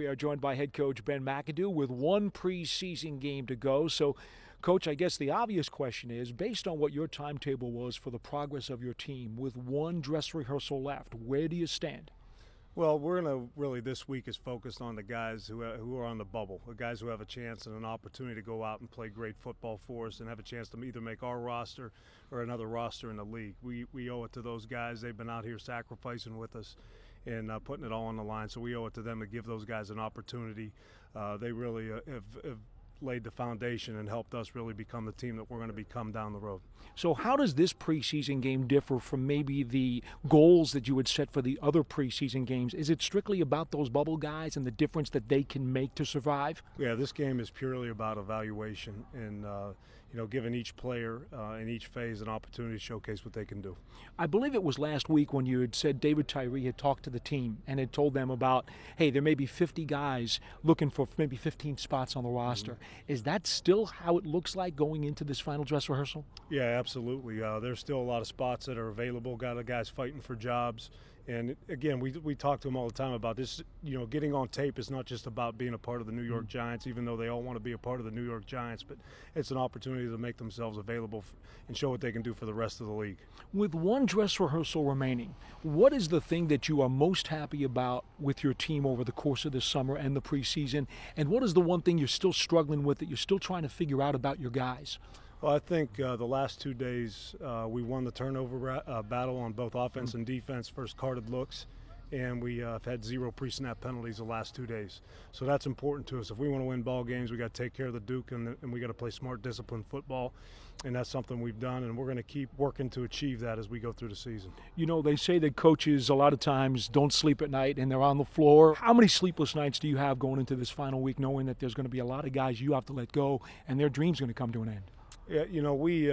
We are joined by head coach Ben McAdoo with one preseason game to go. So, Coach, I guess the obvious question is, based on what your timetable was for the progress of your team, with one dress rehearsal left, where do you stand? Well, we're going to really, this week is focused on the guys who are on the bubble, the guys who have a chance and an opportunity to go out and play great football for us and have a chance to either make our roster or another roster in the league. We owe it to those guys. They've been out here sacrificing with us and putting it all on the line, so we owe it to them to give those guys an opportunity. They really have laid the foundation and helped us really become the team that we're going to become down the road. So how does this preseason game differ from maybe the goals that you had set for the other preseason games? Is it strictly about those bubble guys and the difference that they can make to survive? Yeah, this game is purely about evaluation and giving each player in each phase an opportunity to showcase what they can do. I believe it was last week when you had said David Tyree had talked to the team and had told them about, hey, there may be 50 guys looking for maybe 15 spots on the roster. Mm-hmm. Is that still how it looks like going into this final dress rehearsal? Yeah, absolutely. There's still a lot of spots that are available. Got a guys fighting for jobs. And again, we talk to them all the time about this. Getting on tape is not just about being a part of the New York Giants, even though they all want to be a part of the New York Giants, but it's an opportunity to make themselves available and show what they can do for the rest of the league. With one dress rehearsal remaining, what is the thing that you are most happy about with your team over the course of this summer and the preseason? And what is the one thing you're still struggling with that you're still trying to figure out about your guys? Well, I think the last 2 days we won the turnover battle on both offense and defense, first carded looks, and we have had 0 pre-snap penalties the last 2 days. So that's important to us. If we want to win ball games, we got to take care of the Duke, and we got to play smart, disciplined football, and that's something we've done, and we're going to keep working to achieve that as we go through the season. They say that coaches a lot of times don't sleep at night and they're on the floor. How many sleepless nights do you have going into this final week, knowing that there's going to be a lot of guys you have to let go and their dreams are going to come to an end? Yeah, we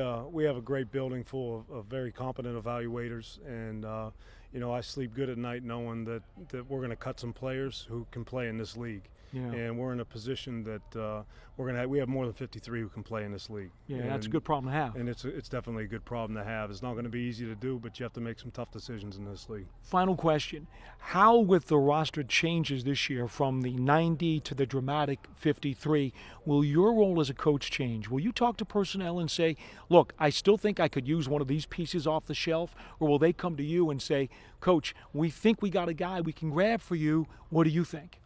have a great building full of very competent evaluators, and I sleep good at night knowing that we're going to cut some players who can play in this league. Yeah. And we're in a position that we have more than 53 who can play in this league. Yeah, that's a good problem to have. And it's definitely a good problem to have. It's not going to be easy to do, but you have to make some tough decisions in this league. Final question. How, with the roster changes this year from the 90 to the dramatic 53, will your role as a coach change? Will you talk to personnel and say, look, I still think I could use one of these pieces off the shelf? Or will they come to you and say, Coach, we think we got a guy we can grab for you. What do you think?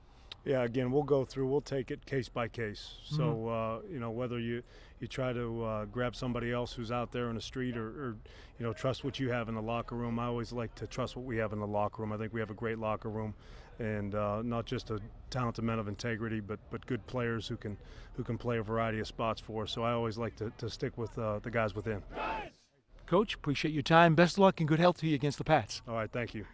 Yeah, again, we'll take it case by case. So, whether you try to grab somebody else who's out there in the street or trust what you have in the locker room. I always like to trust what we have in the locker room. I think we have a great locker room, and not just a talented men of integrity, but good players who can play a variety of spots for us. So I always like to stick with the guys within. Coach, appreciate your time. Best of luck and good health to you against the Pats. All right, thank you.